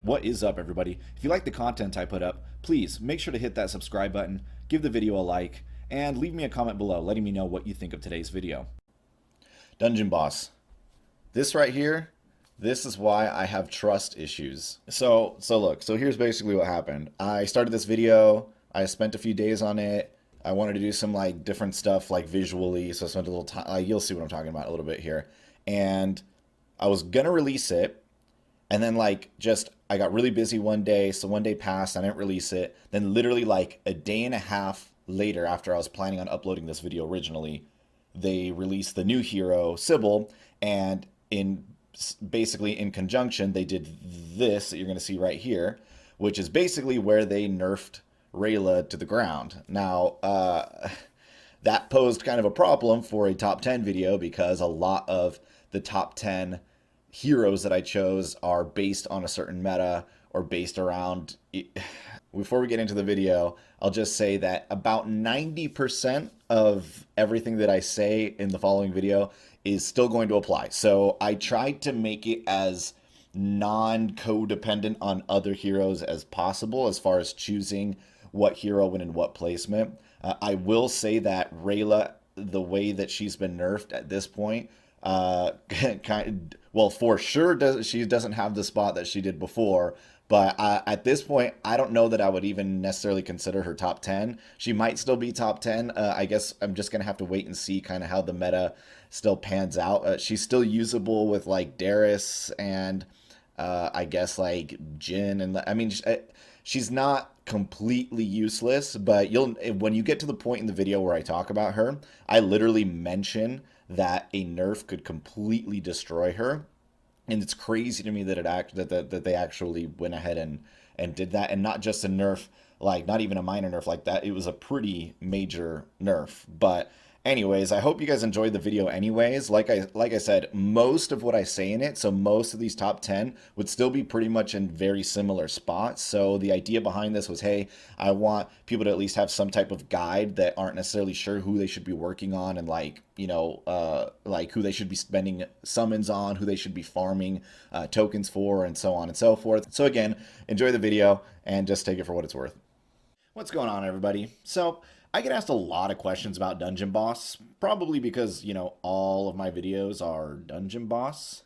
What is up, everybody? If you like the content I put up, please make sure to hit that subscribe button, give the video a like, and leave me a comment below letting me know what you think of today's video. Dungeon boss. This right here, this is why I have trust issues. So here's basically what happened. I started this video, I spent a few days on it. I wanted to do some like different stuff like visually, so I spent a little time, you'll see what I'm talking about a little bit here. And I was gonna release it, and then I got really busy one day, so one day passed, I didn't release it. Then literally like a day and a half later, after I was planning on uploading this video originally, they released the new hero, Sybil, and basically in conjunction, they did this that you're going to see right here, which is basically where they nerfed Reyla to the ground. Now, that posed kind of a problem for a top 10 video because a lot of the top 10 heroes that I chose are based on a certain meta or based around. Before we get into the video, I'll just say that about 90% of everything that I say in the following video is still going to apply. So I tried to make it as non-codependent on other heroes as possible as far as choosing what hero went in what placement. I will say that Raela, the way that she's been nerfed at this point, well, for sure she doesn't have the spot that she did before, but at this point I don't know that I would even necessarily consider her top 10. She might still be top 10. I guess I'm just gonna have to wait and see kind of how the meta still pans out. She's still usable with like Darius and I guess like Jin, and I mean she's not completely useless, but when you get to the point in the video where I talk about her, I literally mention that a nerf could completely destroy her. And it's crazy to me that that they actually went ahead and did that, and not just a nerf, like not even a minor nerf like that. It was a pretty major nerf. But anyways, I hope you guys enjoyed the video anyways. Like I said, most of what I say in it, so most of these top 10 would still be pretty much in very similar spots. So the idea behind this was, hey, I want people to at least have some type of guide that aren't necessarily sure who they should be working on, and like, you know, like who they should be spending summons on, who they should be farming tokens for, and so on and so forth. So again, enjoy the video and just take it for what it's worth. What's going on, everybody? So I get asked a lot of questions about Dungeon Boss, probably because, you know, all of my videos are Dungeon Boss.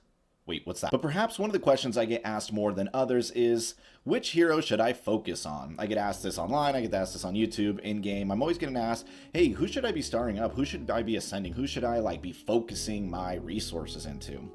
Wait, what's that? But perhaps one of the questions I get asked more than others is, which hero should I focus on? I get asked this online, I get asked this on YouTube, in-game. I'm always getting asked, hey, who should I be starting up? Who should I be ascending? Who should I like be focusing my resources into?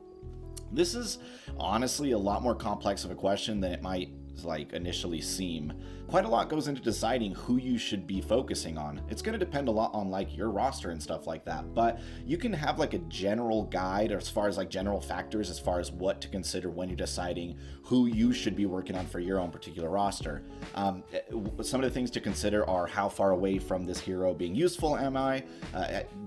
This is honestly a lot more complex of a question than it might like initially seem. Quite a lot goes into deciding who you should be focusing on. It's going to depend a lot on like your roster and stuff like that, but you can have like a general guide as far as like general factors as far as what to consider when you're deciding who you should be working on for your own particular roster. Some of the things to consider are, how far away from this hero being useful am I?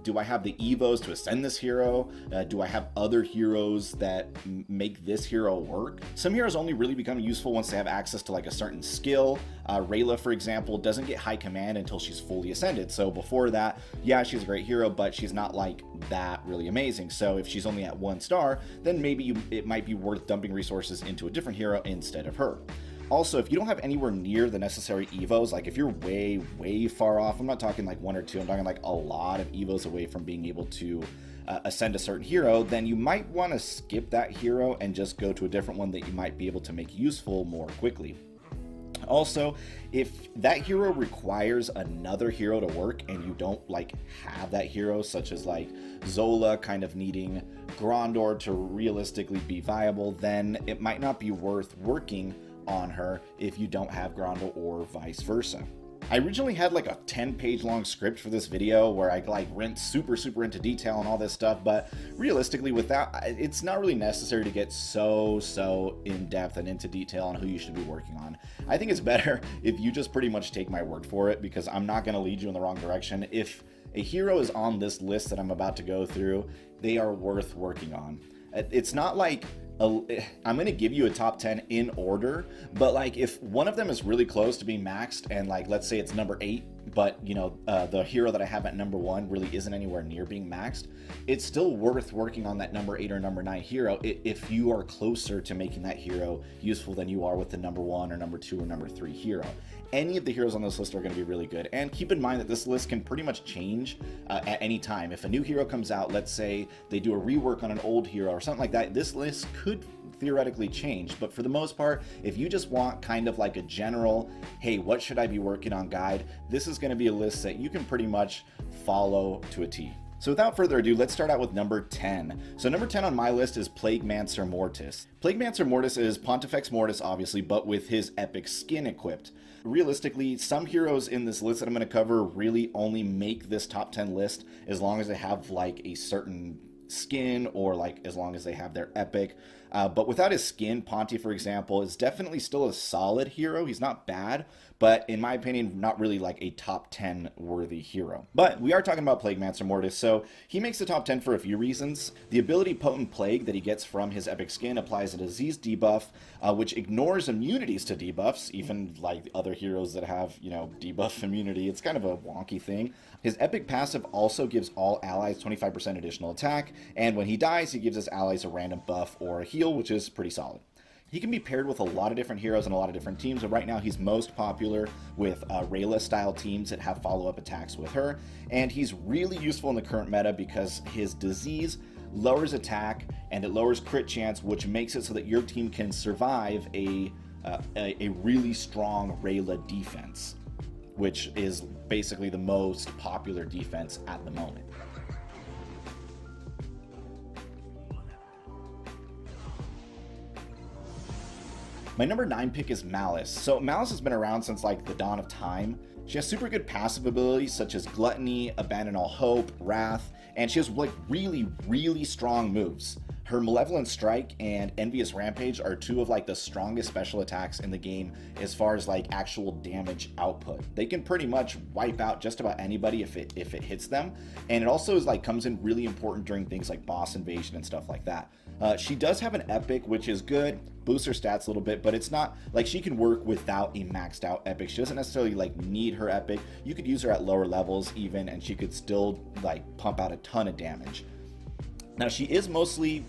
Do I have the evos to ascend this hero? Do I have other heroes that make this hero work? Some heroes only really become useful once they have access to like a certain skill. Reyla, for example, doesn't get high command until she's fully ascended. So before that, yeah, she's a great hero, but she's not like that really amazing. So if she's only at 1 star, then maybe it might be worth dumping resources into a different hero instead of her. Also, if you don't have anywhere near the necessary evos, like if you're way far off, I'm not talking like 1 or 2, I'm talking like a lot of evos away from being able to ascend a certain hero, then you might want to skip that hero and just go to a different one that you might be able to make useful more quickly. Also, if that hero requires another hero to work and you don't like have that hero, such as like Zola kind of needing Grande to realistically be viable, then it might not be worth working on her if you don't have Grande, or vice versa. I originally had like a 10-page long script for this video where I like went super into detail and all this stuff, but realistically with that, it's not really necessary to get so in depth and into detail on who you should be working on. I think it's better if you just pretty much take my word for it, because I'm not going to lead you in the wrong direction. If a hero is on this list that I'm about to go through, they are worth working on. It's not like I'm going to give you a top 10 in order, but like if one of them is really close to being maxed and like let's say it's number 8 but you know, the hero that I have at number 1 really isn't anywhere near being maxed, it's still worth working on that number 8 or number 9 hero if you are closer to making that hero useful than you are with the number 1 or number 2 or number 3 hero. Any of the heroes on this list are going to be really good, and keep in mind that this list can pretty much change at any time. If a new hero comes out, let's say they do a rework on an old hero or something like that, this list could theoretically change. But for the most part, if you just want kind of like a general, hey, what should I be working on guide, this is going to be a list that you can pretty much follow to a T. So without further ado, let's start out with number 10. So number 10 on my list is Plaguemancer Mortis. Plaguemancer Mortis is Pontifex Mortis, obviously, but with his epic skin equipped. Realistically, some heroes in this list that I'm going to cover really only make this top 10 list as long as they have like a certain skin, or like as long as they have their epic. But without his skin, Ponty, for example, is definitely still a solid hero. He's not bad, but in my opinion, not really like a top 10 worthy hero. But we are talking about Plaguemancer Mortis, so he makes the top 10 for a few reasons. The ability Potent Plague that he gets from his epic skin applies a disease debuff, which ignores immunities to debuffs, even like the other heroes that have, you know, debuff immunity. It's kind of a wonky thing. His epic passive also gives all allies 25% additional attack, and when he dies, he gives his allies a random buff or a heal, which is pretty solid. He can be paired with a lot of different heroes and a lot of different teams, but right now he's most popular with Reyla style teams that have follow-up attacks with her, and he's really useful in the current meta because his disease lowers attack and it lowers crit chance, which makes it so that your team can survive a really strong Reyla defense, which is basically the most popular defense at the moment. My number 9 pick is Malice. So Malice has been around since like the dawn of time. She has super good passive abilities such as Gluttony, Abandon All Hope, Wrath, and she has like really strong moves. Her Malevolent Strike and Envious Rampage are two of like the strongest special attacks in the game as far as like actual damage output. They can pretty much wipe out just about anybody if it hits them, and it also is like comes in really important during things like boss invasion and stuff like that. She does have an epic, which is good, boosts her stats a little bit, but it's not like she can work without a maxed out epic. She doesn't necessarily like need her epic. You could use her at lower levels even, and she could still like pump out a ton of damage. Now, she is mostly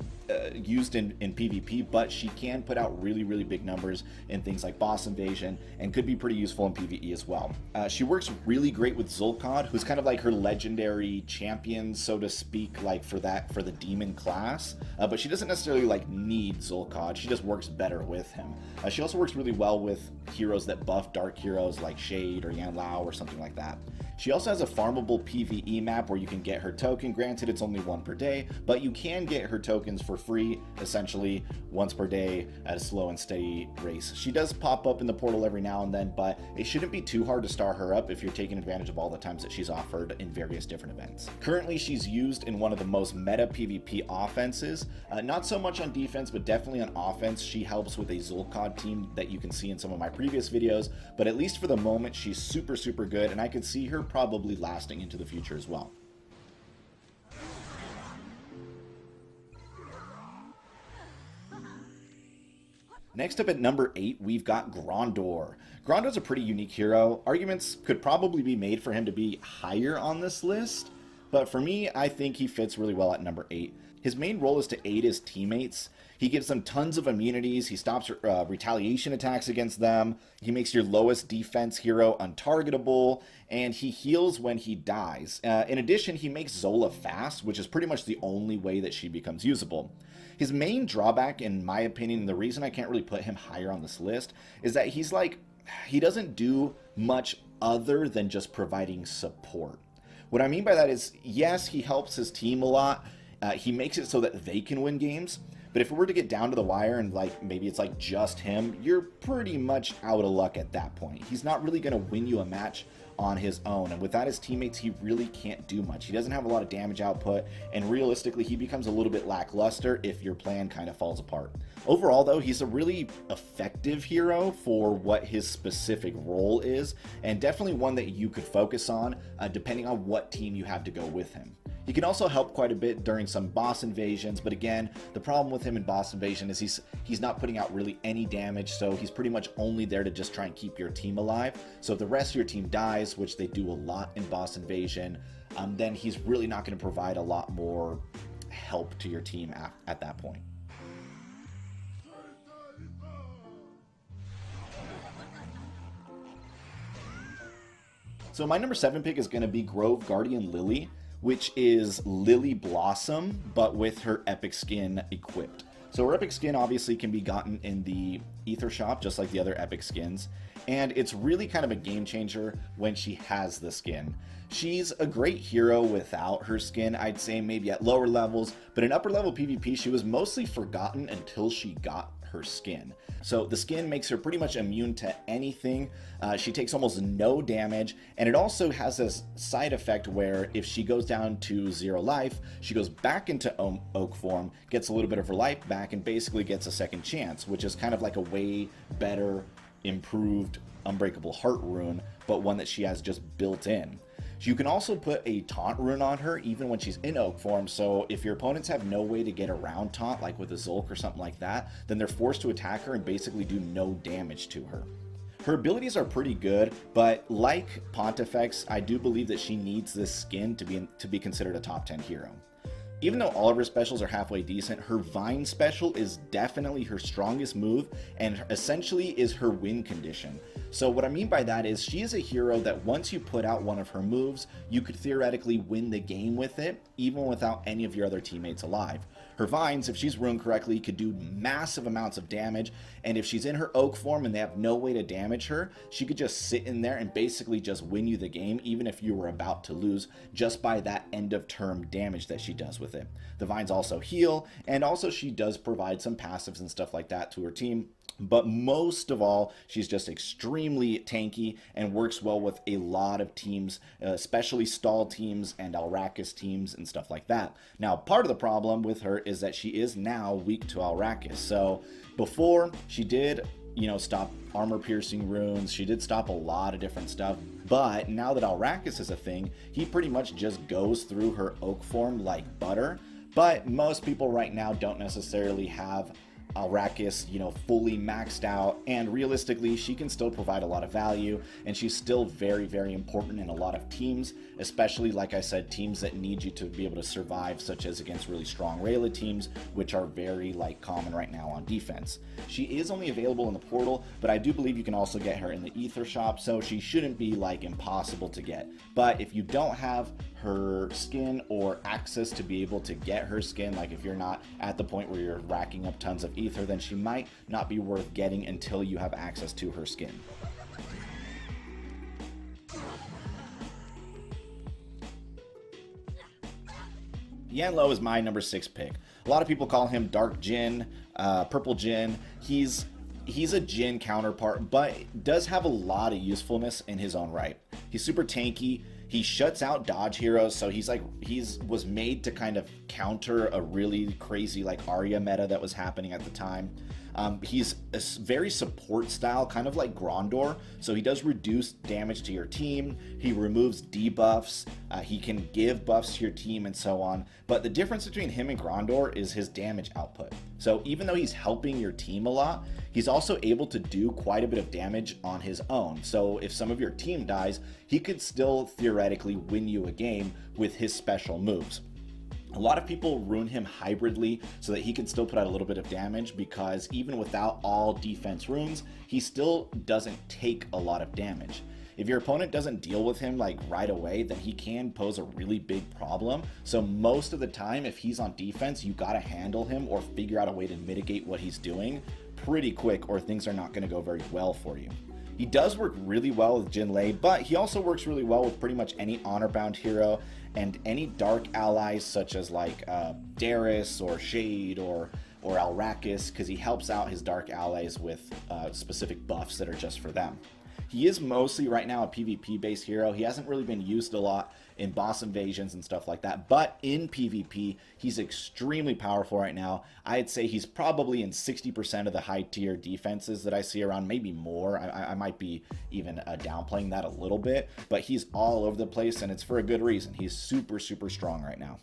used in PvP, but she can put out really big numbers in things like boss invasion and could be pretty useful in PvE as well. She works really great with Zul'Qad, who's kind of like her legendary champion, so to speak, like for the demon class, but she doesn't necessarily like need Zul'Qad. She just works better with him. She also works really well with heroes that buff dark heroes like Shade or Yan Lao or something like that. She also has a farmable PvE map where you can get her token. Granted, it's only one per day, but you can get her tokens for free, essentially once per day at a slow and steady race. She does pop up in the portal every now and then, but it shouldn't be too hard to star her up if you're taking advantage of all the times that she's offered in various different events. Currently, she's used in one of the most meta PvP offenses. Not so much on defense, but definitely on offense. She helps with a Zul'Qad team that you can see in some of my previous videos, but at least for the moment, she's super good, and I could see her probably lasting into the future as well. Next up at number 8, we've got Grande. Grande's a pretty unique hero. Arguments could probably be made for him to be higher on this list, but for me, I think he fits really well at number 8. His main role is to aid his teammates. He gives them tons of immunities, he stops retaliation attacks against them, he makes your lowest defense hero untargetable, and he heals when he dies. In addition, he makes Zola fast, which is pretty much the only way that she becomes usable. His main drawback, in my opinion, and the reason I can't really put him higher on this list, is that he doesn't do much other than just providing support. What I mean by that is, yes, he helps his team a lot, he makes it so that they can win games, but if it were to get down to the wire and like maybe it's like just him, you're pretty much out of luck at that point. He's not really going to win you a match on his own, and without his teammates, he really can't do much. He doesn't have a lot of damage output, and realistically, he becomes a little bit lackluster if your plan kind of falls apart. Overall, though, he's a really effective hero for what his specific role is, and definitely one that you could focus on depending on what team you have to go with him. He can also help quite a bit during some boss invasions, but again, the problem with him in boss invasion is he's not putting out really any damage, so he's pretty much only there to just try and keep your team alive. So if the rest of your team dies, which they do a lot in boss invasion, then he's really not going to provide a lot more help to your team at that point. So my number 7 pick is going to be Grove Guardian Lily, which is Lily Blossom, but with her epic skin equipped. So her epic skin obviously can be gotten in the Ether shop, just like the other epic skins, and it's really kind of a game changer when she has the skin. She's a great hero without her skin, I'd say maybe at lower levels, but in upper level PvP she was mostly forgotten until she got her skin. So the skin makes her pretty much immune to anything. She takes almost no damage, and it also has this side effect where if she goes down to 0 life, she goes back into oak form, gets a little bit of her life back, and basically gets a second chance, which is kind of like a way better, improved Unbreakable Heart rune, but one that she has just built in. You can also put a taunt rune on her even when she's in oak form, so if your opponents have no way to get around taunt, like with a Zulk or something like that, then they're forced to attack her and basically do no damage to her. Her abilities are pretty good, but like Pontifex, I do believe that she needs this skin to be considered a top 10 hero. Even though all of her specials are halfway decent, her Vine special is definitely her strongest move and essentially is her win condition. So what I mean by that is she is a hero that once you put out one of her moves, you could theoretically win the game with it, even without any of your other teammates alive. Her Vines, if she's ruined correctly, could do massive amounts of damage, and if she's in her oak form and they have no way to damage her, she could just sit in there and basically just win you the game, even if you were about to lose, just by that end of term damage that she does with it. The Vines also heal, and also she does provide some passives and stuff like that to her team. But most of all, she's just extremely tanky and works well with a lot of teams, especially stall teams and Alrakis teams and stuff like that. Now, part of the problem with her is that she is now weak to Alrakis. So before, she did, stop armor-piercing runes. She did stop a lot of different stuff. But now that Alrakis is a thing, he pretty much just goes through her oak form like butter. But most people right now don't necessarily have Alrakis, fully maxed out, and realistically she can still provide a lot of value, and she's still very, very important in a lot of teams, especially, like I said, teams that need you to be able to survive, such as against really strong Raela teams, which are very common right now on defense. She is only available in the portal, but I do believe you can also get her in the Ether shop, so she shouldn't be impossible to get. But if you don't have her skin or access to be able to get her skin, if you're not at the point where you're racking up tons of ether, then she might not be worth getting until you have access to her skin. Yanlo is my number 6 pick. A lot of people call him Dark Jinn, Purple Jinn. He's a Jinn counterpart, but does have a lot of usefulness in his own right. He's super tanky. He shuts out dodge heroes, so he was made to kind of counter a really crazy Aria meta that was happening at the time. He's a very support style, kind of like Grande, so he does reduce damage to your team, he removes debuffs, he can give buffs to your team and so on, but the difference between him and Grande is his damage output. So even though he's helping your team a lot, he's also able to do quite a bit of damage on his own. So if some of your team dies, he could still theoretically win you a game with his special moves. A lot of people rune him hybridly so that he can still put out a little bit of damage, because even without all defense runes, he still doesn't take a lot of damage. If your opponent doesn't deal with him right away, then he can pose a really big problem. So most of the time, if he's on defense, you gotta handle him or figure out a way to mitigate what he's doing pretty quick, or things are not gonna go very well for you. He does work really well with Jin Lai, but he also works really well with pretty much any honor-bound hero and any dark allies such as Darius or Shade or Alrakis, because he helps out his dark allies with specific buffs that are just for them. He is mostly right now a PvP based hero. He hasn't really been used a lot in boss invasions and stuff like that, but in PvP he's extremely powerful right now. I'd say he's probably in 60% of the high tier defenses that I see around, maybe more. I might be even downplaying that a little bit, but he's all over the place, and it's for a good reason. He's super strong right now.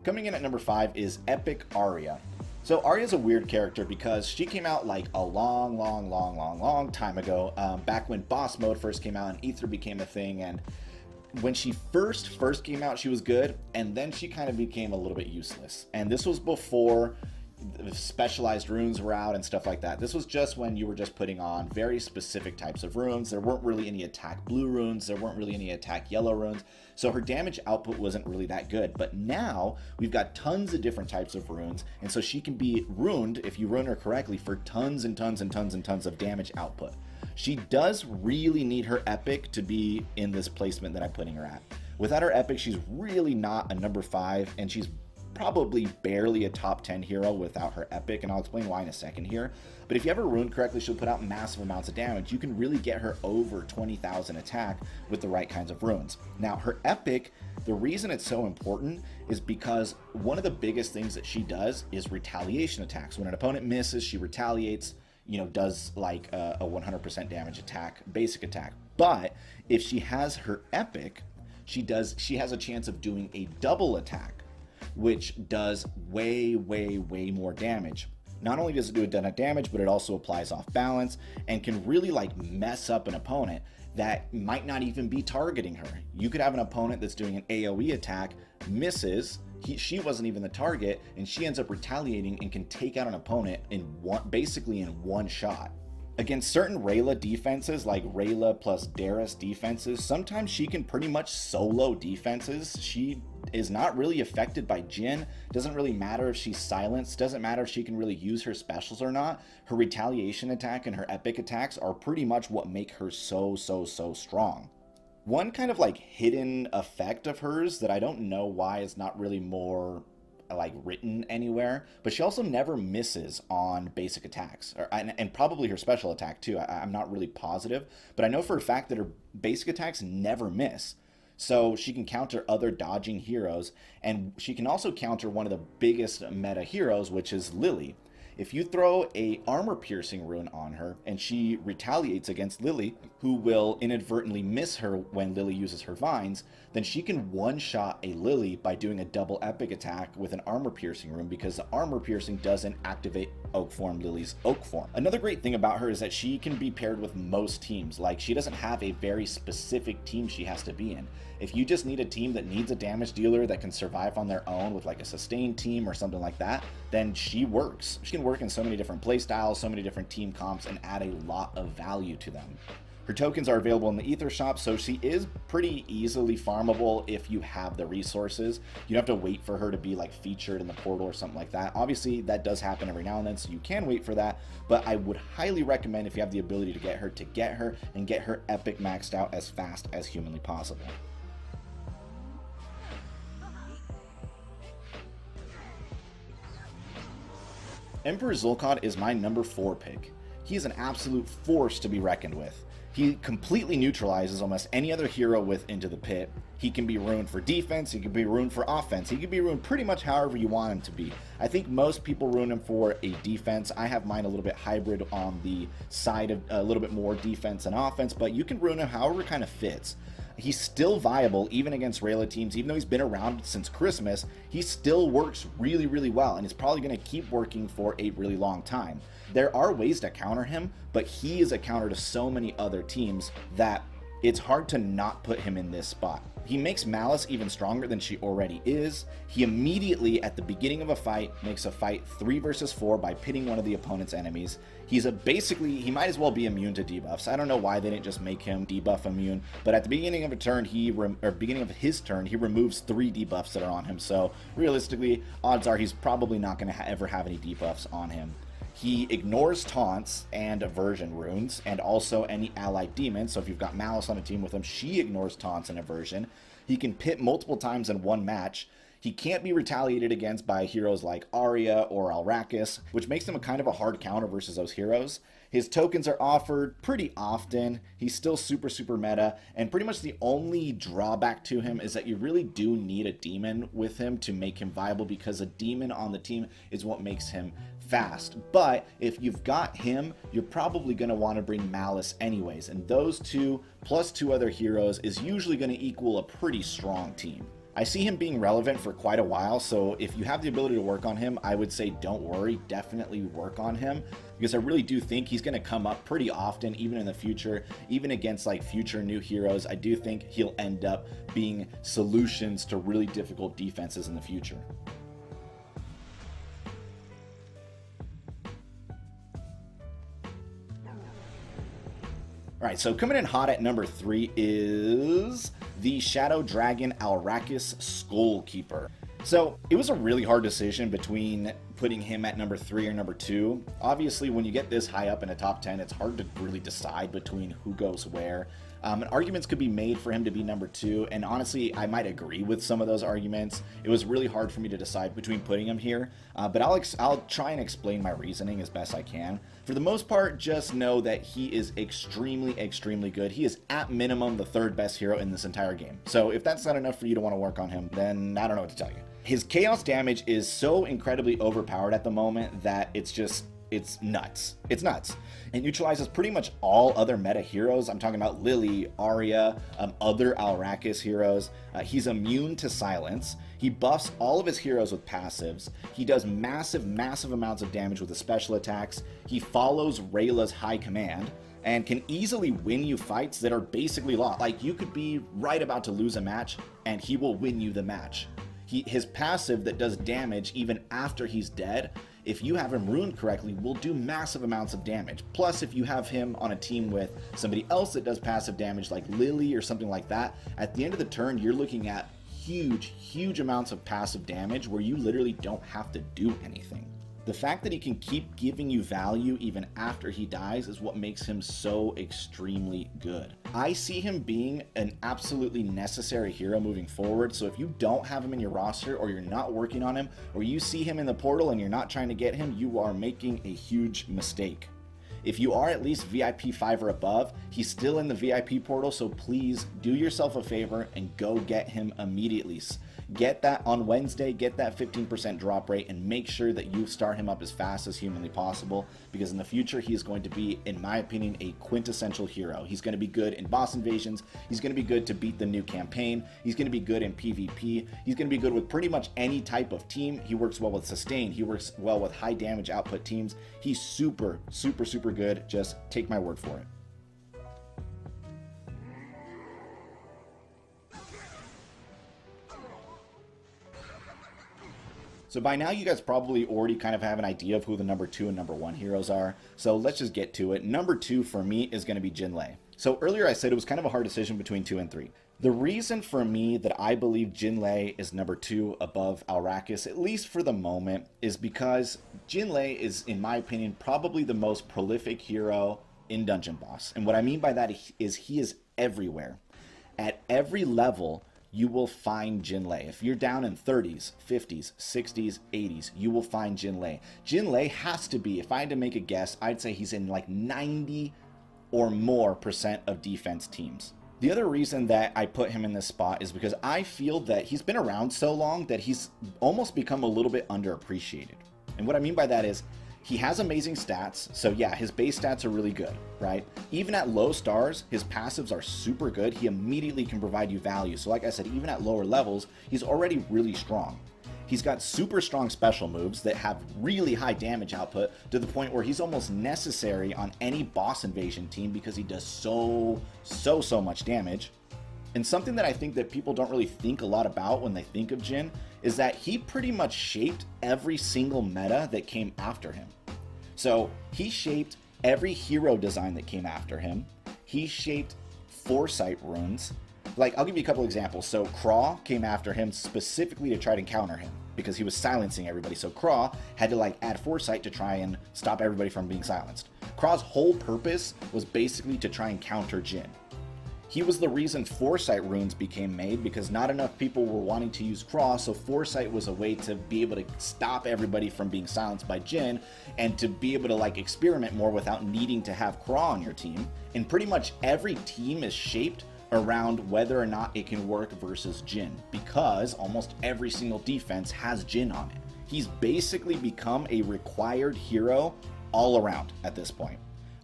Coming in at number 5 is Epic Aria. So Aria's a weird character because she came out like a long time ago, back when boss mode first came out and Ether became a thing. And when she first came out, she was good, and then she kind of became a little bit useless. And this was before specialized runes were out and stuff like that. This was just when you were just putting on very specific types of runes. There weren't really any attack blue runes, there weren't really any attack yellow runes, so her damage output wasn't really that good. But now we've got tons of different types of runes, and so she can be runed, if you run her correctly, for tons and tons of damage output. She does really need her epic to be in this placement that I'm putting her at. Without her epic, she's really not a number 5, and she's probably barely a top 10 hero without her epic, and I'll explain why in a second here. But if you have her runed correctly, she'll put out massive amounts of damage. You can really get her over 20,000 attack with the right kinds of runes. Now, her epic, the reason it's so important is because one of the biggest things that she does is retaliation attacks. When an opponent misses, she retaliates, you know, does like a 100% damage attack, basic attack. But if she has her epic, she has a chance of doing a double attack, which does way more damage. Not only does it do a ton of damage, but it also applies off balance and can really like mess up an opponent that might not even be targeting her. You could have an opponent that's doing an AoE attack, misses, she wasn't even the target, and she ends up retaliating and can take out an opponent basically in one shot. Against certain Reyla defenses, like Reyla plus Darius defenses, sometimes she can pretty much solo defenses. She is not really affected by Djinn. Doesn't really matter if she's silenced. Doesn't matter if she can really use her specials or not. Her retaliation attack and her epic attacks are pretty much what make her so strong. One kind of like hidden effect of hers that I don't know why is not really more like written anywhere, but she also never misses on basic attacks, and probably her special attack too. I'm not really positive, but I know for a fact that her basic attacks never miss. So she can counter other dodging heroes, and she can also counter one of the biggest meta heroes, which is Lily. If you throw a armor piercing rune on her and she retaliates against Lily, who will inadvertently miss her when Lily uses her vines, then she can one-shot a Lily by doing a double epic attack with an armor piercing rune, because the armor piercing doesn't activate oak form Lily's oak form. Another great thing about her is that she can be paired with most teams. Like, she doesn't have a very specific team she has to be in. If you just need a team that needs a damage dealer that can survive on their own with like a sustained team or something like that, then she works. She can work in so many different playstyles, so many different team comps, and add a lot of value to them. Her tokens are available in the Ether shop, so she is pretty easily farmable if you have the resources. You don't have to wait for her to be like featured in the portal or something like that. Obviously, that does happen every now and then, so you can wait for that, but I would highly recommend, if you have the ability to get her and get her epic maxed out as fast as humanly possible. Emperor Zul'Qad is my number 4 pick. He is an absolute force to be reckoned with. He completely neutralizes almost any other hero with Into the Pit. He can be ruined for defense, he can be ruined for offense, he can be ruined pretty much however you want him to be. I think most people ruin him for a defense. I have mine a little bit hybrid on the side of a little bit more defense and offense, but you can ruin him however it kind of fits. He's still viable even against Raela teams. Even though he's been around since Christmas, he still works really well, and is probably going to keep working for a really long time. There are ways to counter him, but he is a counter to so many other teams that it's hard to not put him in this spot. He makes Malice even stronger than she already is. He immediately, at the beginning of a fight, makes a fight 3 versus 4 by pitting one of the opponent's enemies. He's basically, he might as well be immune to debuffs. I don't know why they didn't just make him debuff immune, but at the beginning of a turn, beginning of his turn, he removes 3 debuffs that are on him. So realistically, odds are he's probably not going to ever have any debuffs on him. He ignores taunts and aversion runes, and also any allied demons. So if you've got Malice on a team with him, she ignores taunts and aversion. He can pit multiple times in one match. He can't be retaliated against by heroes like Aria or Alrakis, which makes him a kind of a hard counter versus those heroes. His tokens are offered pretty often. He's still super, super meta, and pretty much the only drawback to him is that you really do need a demon with him to make him viable, because a demon on the team is what makes him fast. But if you've got him, you're probably going to want to bring Malice anyways, and those two plus 2 other heroes is usually going to equal a pretty strong team. I see him being relevant for quite a while, so if you have the ability to work on him, I would say don't worry, definitely work on him, because I really do think he's going to come up pretty often, even in the future, even against like future new heroes. I do think he'll end up being solutions to really difficult defenses in the future. All right, so coming in hot at number 3 is the Shadow Dragon Alrakis Skullkeeper. So it was a really hard decision between putting him at number 3 or number 2. Obviously, when you get this high up in a top 10, it's hard to really decide between who goes where. And arguments could be made for him to be number 2, and honestly, I might agree with some of those arguments. It was really hard for me to decide between putting him here, but I'll try and explain my reasoning as best I can. For the most part, just know that he is extremely, extremely good. He is at minimum the 3rd best hero in this entire game. So if that's not enough for you to want to work on him, then I don't know what to tell you. His chaos damage is so incredibly overpowered at the moment that it's nuts. It's nuts. It neutralizes pretty much all other meta heroes. I'm talking about Lily, Aria, other Alrakis heroes. He's immune to silence. He buffs all of his heroes with passives. He does massive, massive amounts of damage with his special attacks. He follows Reyla's high command and can easily win you fights that are basically lost. Like, you could be right about to lose a match and he will win you the match. His passive that does damage even after he's dead, if you have him ruined correctly, will do massive amounts of damage. Plus, if you have him on a team with somebody else that does passive damage like Lily or something like that, at the end of the turn, you're looking at huge, huge amounts of passive damage where you literally don't have to do anything. The fact that he can keep giving you value even after he dies is what makes him so extremely good. I see him being an absolutely necessary hero moving forward, so if you don't have him in your roster, or you're not working on him, or you see him in the portal and you're not trying to get him, you are making a huge mistake. If you are at least VIP 5 or above, he's still in the VIP portal, so please do yourself a favor and go get him immediately. Get that on Wednesday, get that 15% drop rate, and make sure that you start him up as fast as humanly possible, because in the future he is going to be, in my opinion, a quintessential hero. He's going to be good in boss invasions, he's going to be good to beat the new campaign, he's going to be good in PvP, he's going to be good with pretty much any type of team. He works well with sustain, he works well with high damage output teams. He's super, super, super good. Just take my word for it. So by now you guys probably already kind of have an idea of who the number 2 and number 1 heroes are. So let's just get to it. Number 2 for me is going to be Jin Lai. So earlier I said it was kind of a hard decision between 2 and 3. The reason for me that I believe Jin Lai is number 2 above Alrakis, at least for the moment, is because Jin Lai is, in my opinion, probably the most prolific hero in Dungeon Boss. And what I mean by that is he is everywhere. At every level, you will find Jin Lai. If you're down in 30s, 50s, 60s, 80s, you will find Jin Lai. Jin Lai has to be, if I had to make a guess, I'd say he's in like 90 or more % of defense teams. The other reason that I put him in this spot is because I feel that he's been around so long that he's almost become a little bit underappreciated. And what I mean by that is, he has amazing stats, so yeah, his base stats are really good, right? Even at low stars, his passives are super good. He immediately can provide you value. So like I said, even at lower levels, he's already really strong. He's got super strong special moves that have really high damage output to the point where he's almost necessary on any boss invasion team because he does so much damage. And something that I think that people don't really think a lot about when they think of Jin is that he pretty much shaped every single meta that came after him. So he shaped every hero design that came after him. He shaped foresight runes. Like, I'll give you a couple examples. So Craw came after him specifically to try to counter him because he was silencing everybody. So Craw had to like add foresight to try and stop everybody from being silenced. Craw's whole purpose was basically to try and counter Jin. He was the reason Foresight runes became made, because not enough people were wanting to use Craw, so Foresight was a way to be able to stop everybody from being silenced by Djinn, and to be able to like experiment more without needing to have Craw on your team. And pretty much every team is shaped around whether or not it can work versus Djinn, because almost every single defense has Djinn on it. He's basically become a required hero all around at this point.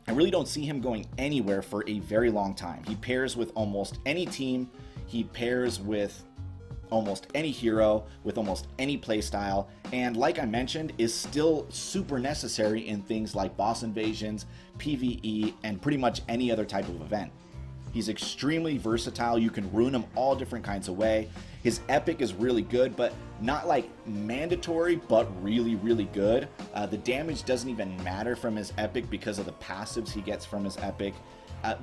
I really don't see him going anywhere for a very long time. He pairs with almost any team, he pairs with almost any hero, with almost any playstyle, and like I mentioned, is still super necessary in things like boss invasions, PvE, and pretty much any other type of event. He's extremely versatile. You can rune him all different kinds of way. His epic is really good, but not like mandatory, but really, really good. The damage doesn't even matter from his epic because of the passives he gets from his epic.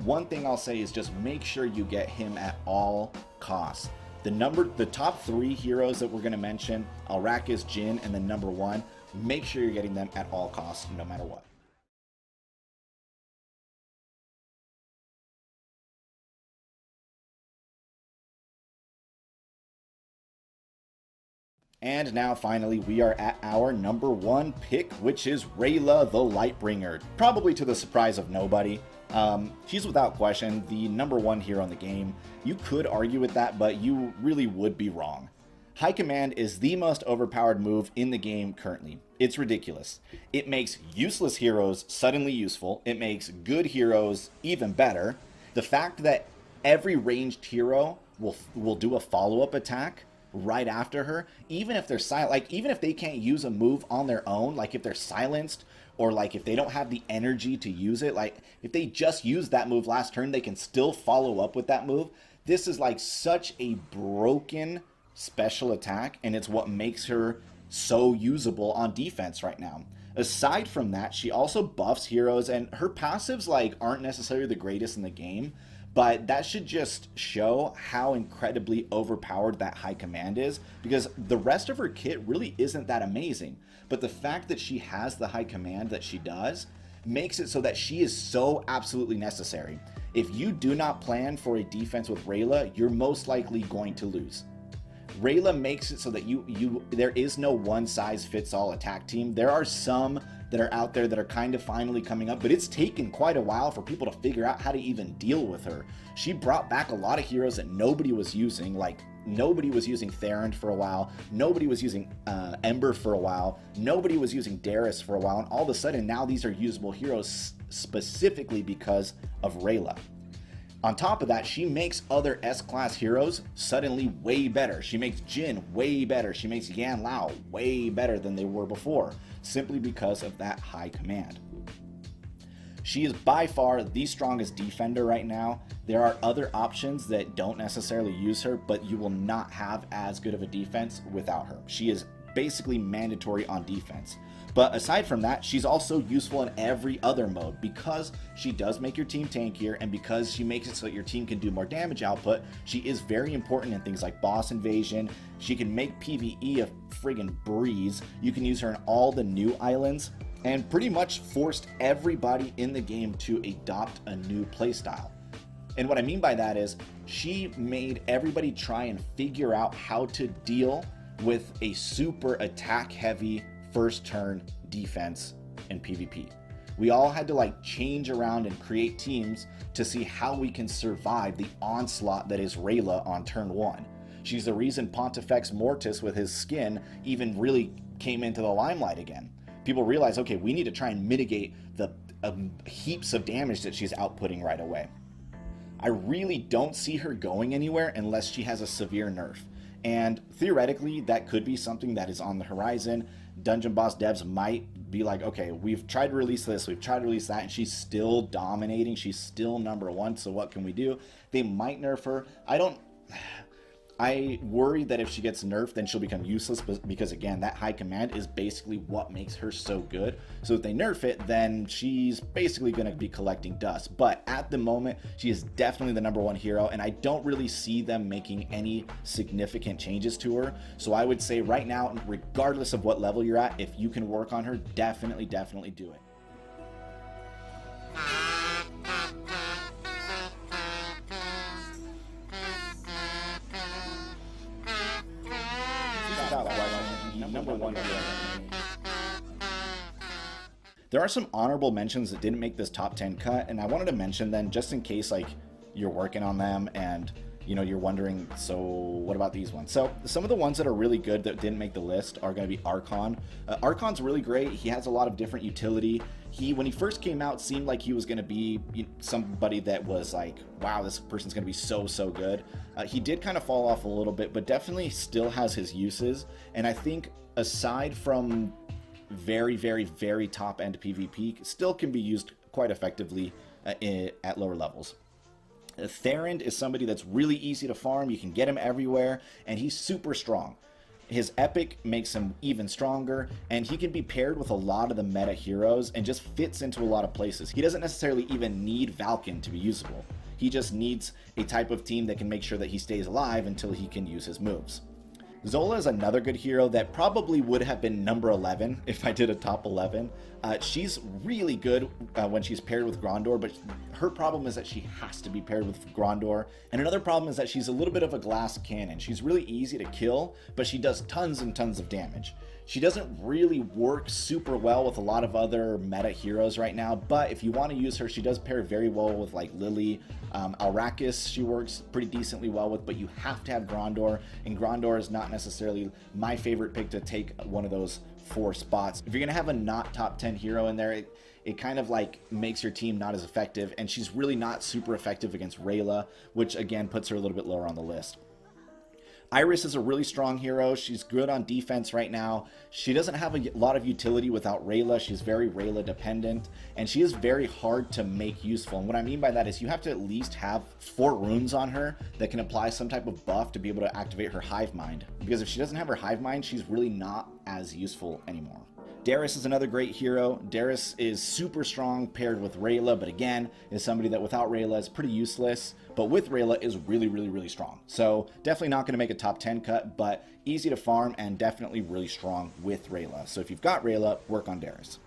One thing I'll say is just make sure you get him at all costs. The top 3 heroes that we're going to mention, Arrakis, Djinn, and then number 1, make sure you're getting them at all costs, no matter what. And now finally we are at our number 1 pick, which is Reyla the Lightbringer. Probably to the surprise of nobody. She's without question the number 1 hero in the game. You could argue with that, but you really would be wrong. High Command is the most overpowered move in the game currently. It's ridiculous. It makes useless heroes suddenly useful. It makes good heroes even better. The fact that every ranged hero will do a follow-up attack right after her, even if they're silent, like even if they can't use a move on their own, like if they're silenced, or like if they don't have the energy to use it, like if they just used that move last turn, they can still follow up with that move. This is like such a broken special attack, and it's what makes her so usable on defense right now. Aside from that, she also buffs heroes, and her passives like aren't necessarily the greatest in the game, but that should just show how incredibly overpowered that High Command is, because the rest of her kit really isn't that amazing. But the fact that she has the High Command that she does makes it so that she is so absolutely necessary. If you do not plan for a defense with Reyla, you're most likely going to lose. Raela makes it so that there is no one-size-fits-all attack team. There are some that are out there that are kind of finally coming up, but it's taken quite a while for people to figure out how to even deal with her. She brought back a lot of heroes that nobody was using, like nobody was using Arent for a while, nobody was using Ember for a while, nobody was using Darius for a while, and all of a sudden now these are usable heroes specifically because of Raela. On top of that, she makes other S-class heroes suddenly way better. She makes Djinn way better. She makes Yan Lao way better than they were before, simply because of that High Command. She is by far the strongest defender right now. There are other options that don't necessarily use her, but you will not have as good of a defense without her. She is basically mandatory on defense. But aside from that, she's also useful in every other mode, because she does make your team tankier, and because she makes it so that your team can do more damage output. She is very important in things like boss invasion. She can make PvE a friggin' breeze. You can use her in all the new islands, and pretty much forced everybody in the game to adopt a new playstyle. And what I mean by that is, she made everybody try and figure out how to deal with a super attack heavy first turn defense in PvP. We all had to like change around and create teams to see how we can survive the onslaught that is Raela on turn 1. She's the reason Pontifex Mortis with his skin even really came into the limelight again. People realize, okay, we need to try and mitigate the heaps of damage that she's outputting right away. I really don't see her going anywhere unless she has a severe nerf. And theoretically, that could be something that is on the horizon. Dungeon boss devs might be like, okay, we've tried to release this, we've tried to release that, and she's still dominating, she's still number 1, so what can we do? They might nerf her. I worry that if she gets nerfed, then she'll become useless, because again, that High Command is basically what makes her so good. So if they nerf it, then she's basically going to be collecting dust. But at the moment, she is definitely the number 1 hero, and I don't really see them making any significant changes to her. So I would say right now, regardless of what level you're at, if you can work on her, definitely do it. without question, the number one hero. There are some honorable mentions that didn't make this top 10 cut, and I wanted to mention them just in case like you're working on them and you're wondering, so what about these ones? So some of the ones that are really good that didn't make the list are going to be Archon. Archon's really great. He has a lot of different utility. When he first came out, seemed like he was going to be somebody that was like, wow, this person's going to be so good. He did kind of fall off a little bit, but definitely still has his uses. And I think aside from very top end PvP, still can be used quite effectively at lower levels. Arent is somebody that's really easy to farm. You can get him everywhere, and he's super strong. His epic makes him even stronger, and he can be paired with a lot of the meta heroes and just fits into a lot of places. He doesn't necessarily even need Valken to be usable. He just needs a type of team that can make sure that he stays alive until he can use his moves. Zola is another good hero that probably would have been number 11 if I did a top 11. She's really good when she's paired with Grande, but her problem is that she has to be paired with Grande. And another problem is that she's a little bit of a glass cannon. She's really easy to kill, but she does tons and tons of damage. She doesn't really work super well with a lot of other meta heroes right now, but if you want to use her, she does pair very well with like Lily. Arrakis she works pretty decently well with, but you have to have Grande, and Grande is not necessarily my favorite pick to take one of those 4 spots. If you're going to have a not top 10 hero in there, it kind of like makes your team not as effective, and she's really not super effective against Reyla, which again puts her a little bit lower on the list. Iris is a really strong hero. She's good on defense right now. She doesn't have a lot of utility without Raela. She's very Raela dependent, and she is very hard to make useful. And what I mean by that is you have to at least have 4 runes on her that can apply some type of buff to be able to activate her hive mind. Because if she doesn't have her hive mind, she's really not as useful anymore. Darius is another great hero. Darius is super strong paired with Raela, but again, is somebody that without Raela is pretty useless, but with Raela is really strong. So definitely not going to make a top 10 cut, but easy to farm and definitely really strong with Raela. So if you've got Raela, work on Darius.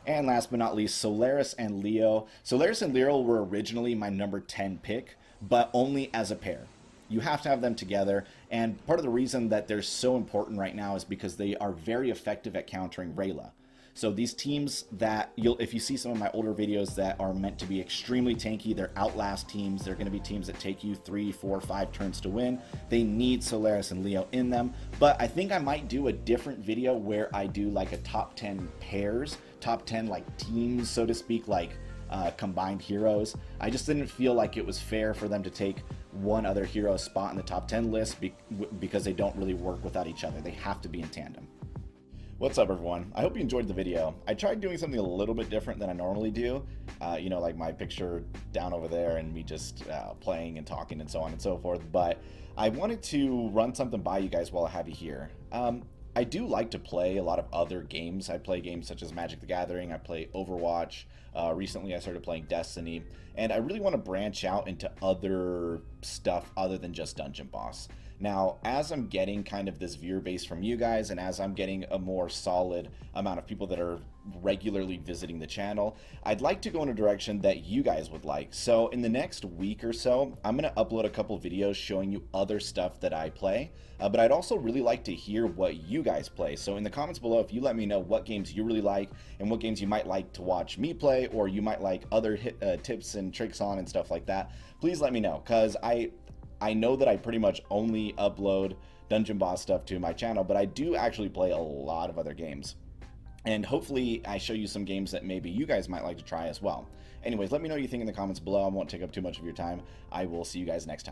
And last but not least, Solaris and Leo. Solaris and Leo were originally my number 10 pick, but only as a pair. You have to have them together, and part of the reason that they're so important right now is because they are very effective at countering Raela. So these teams that if you see some of my older videos that are meant to be extremely tanky, they're outlast teams, they're going to be teams that take you 3, 4, 5 turns to win. They need Solaris and Leo in them, but I think I might do a different video where I do like a top 10 pairs, top 10 like teams, so to speak, like combined heroes. I just didn't feel like it was fair for them to take one other hero spot in the top 10 list because they don't really work without each other. They have to be in tandem. What's up, everyone? I hope you enjoyed the video. I tried doing something a little bit different than I normally do. Like my picture down over there and me just playing and talking and so on and so forth. But I wanted to run something by you guys while I have you here. I do like to play a lot of other games. I play games such as Magic the Gathering. I play Overwatch. Recently I started playing Destiny, and I really want to branch out into other stuff other than just Dungeon Boss. Now, as I'm getting kind of this viewer base from you guys, and as I'm getting a more solid amount of people that are regularly visiting the channel, I'd like to go in a direction that you guys would like. So in the next week or so, I'm going to upload a couple videos showing you other stuff that I play, but I'd also really like to hear what you guys play. So in the comments below, if you let me know what games you really like and what games you might like to watch me play, or you might like other tips and tricks on and stuff like that, please let me know, because I know that I pretty much only upload Dungeon Boss stuff to my channel, but I do actually play a lot of other games. And hopefully I show you some games that maybe you guys might like to try as well. Anyways, let me know what you think in the comments below. I won't take up too much of your time. I will see you guys next time.